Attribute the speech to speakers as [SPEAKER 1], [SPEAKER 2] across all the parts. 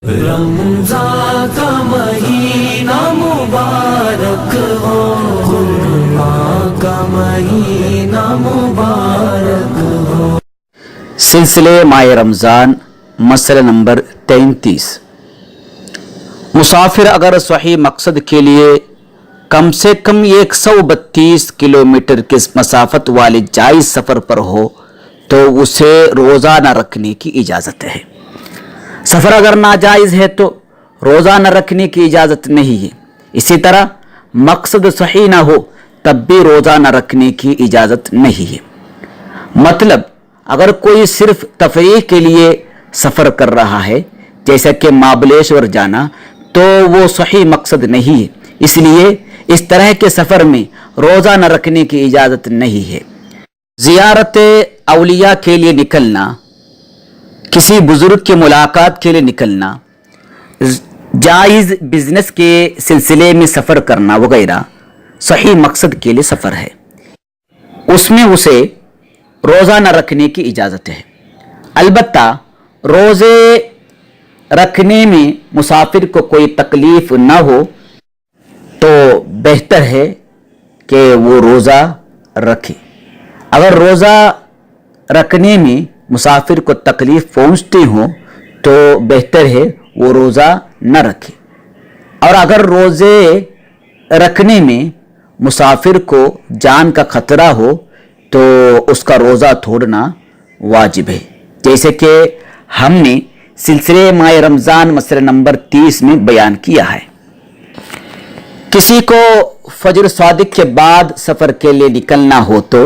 [SPEAKER 1] رمضان کا مہینہ مبارک ہو، قربان کا مہینہ مبارک ہو۔
[SPEAKER 2] سلسلے ماہ رمضان مسئلہ نمبر 33۔ مسافر اگر صحیح مقصد کے لیے کم سے کم 132 کلومیٹر کی مسافت والے جائز سفر پر ہو تو اسے روزہ نہ رکھنے کی اجازت ہے۔ سفر اگر ناجائز ہے تو روزہ نہ رکھنے کی اجازت نہیں ہے۔ اسی طرح مقصد صحیح نہ ہو تب بھی روزہ نہ رکھنے کی اجازت نہیں ہے۔ مطلب اگر کوئی صرف تفریح کے لیے سفر کر رہا ہے جیسا کہ مہابلیشور جانا تو وہ صحیح مقصد نہیں ہے، اس لیے اس طرح کے سفر میں روزہ نہ رکھنے کی اجازت نہیں ہے۔ زیارت اولیاء کے لیے نکلنا، کسی بزرگ کی ملاقات کے لیے نکلنا، جائز بزنس کے سلسلے میں سفر کرنا وغیرہ صحیح مقصد کے لیے سفر ہے، اس میں اسے روزہ نہ رکھنے کی اجازت ہے۔ البتہ روزے رکھنے میں مسافر کو کوئی تکلیف نہ ہو تو بہتر ہے کہ وہ روزہ رکھے۔ اگر روزہ رکھنے میں مسافر کو تکلیف پہنچتی ہو تو بہتر ہے وہ روزہ نہ رکھے، اور اگر روزے رکھنے میں مسافر کو جان کا خطرہ ہو تو اس کا روزہ توڑنا واجب ہے، جیسے کہ ہم نے سلسلے ماہ رمضان مسئلہ نمبر 30 میں بیان کیا ہے۔ کسی کو فجر صادق کے بعد سفر کے لیے نکلنا ہو تو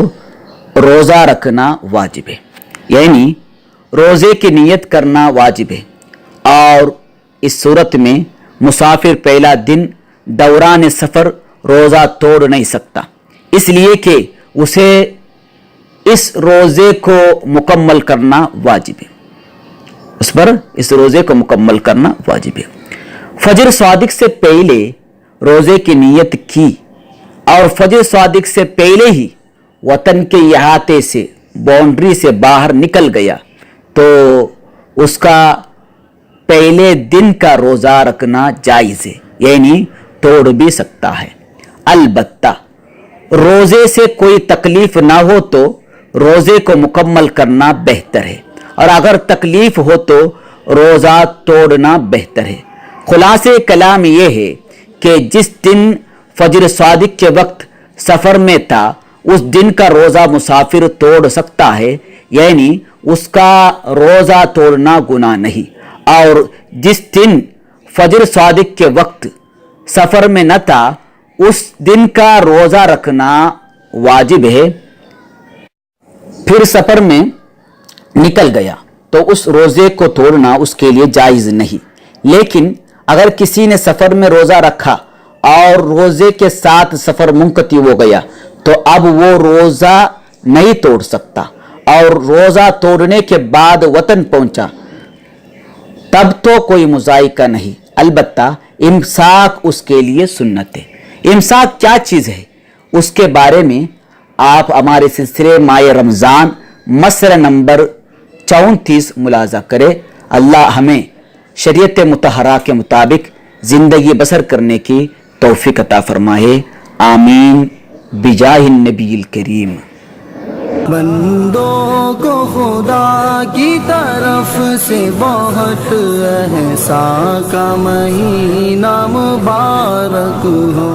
[SPEAKER 2] روزہ رکھنا واجب ہے، یعنی روزے کی نیت کرنا واجب ہے، اور اس صورت میں مسافر پہلا دن دوران سفر روزہ توڑ نہیں سکتا، اس لیے کہ اسے اس روزے کو مکمل کرنا واجب ہے، اس پر اس روزے کو مکمل کرنا واجب ہے۔ فجر صادق سے پہلے روزے کی نیت کی اور فجر صادق سے پہلے ہی وطن کے احاطے سے باؤنڈری سے باہر نکل گیا تو اس کا پہلے دن کا روزہ رکھنا جائز ہے، یعنی توڑ بھی سکتا ہے۔ البتہ روزے سے کوئی تکلیف نہ ہو تو روزے کو مکمل کرنا بہتر ہے، اور اگر تکلیف ہو تو روزہ توڑنا بہتر ہے۔ خلاصے کلام یہ ہے کہ جس دن فجر صادق کے وقت سفر میں تھا اس دن کا روزہ مسافر توڑ سکتا ہے، یعنی اس کا روزہ توڑنا گناہ نہیں، اور جس دن فجر صادق کے وقت سفر میں نہ تھا اس دن کا روزہ رکھنا واجب ہے، پھر سفر میں نکل گیا تو اس روزے کو توڑنا اس کے لیے جائز نہیں۔ لیکن اگر کسی نے سفر میں روزہ رکھا اور روزے کے ساتھ سفر منقطع ہو گیا تو اب وہ روزہ نہیں توڑ سکتا، اور روزہ توڑنے کے بعد وطن پہنچا تب تو کوئی مذائقہ نہیں، البتہ امساک اس کے لیے سنت ہے۔ امساک کیا چیز ہے اس کے بارے میں آپ ہمارے سلسلے ماہ رمضان مسئلہ نمبر 34 ملاحظہ کریں۔ اللہ ہمیں شریعت مطہرہ کے مطابق زندگی بسر کرنے کی توفیق عطا فرمائے، آمین بجاہ النبی الکریم۔
[SPEAKER 1] بندوں کو خدا کی طرف سے بہت احسان کا مہینہ مبارک ہو۔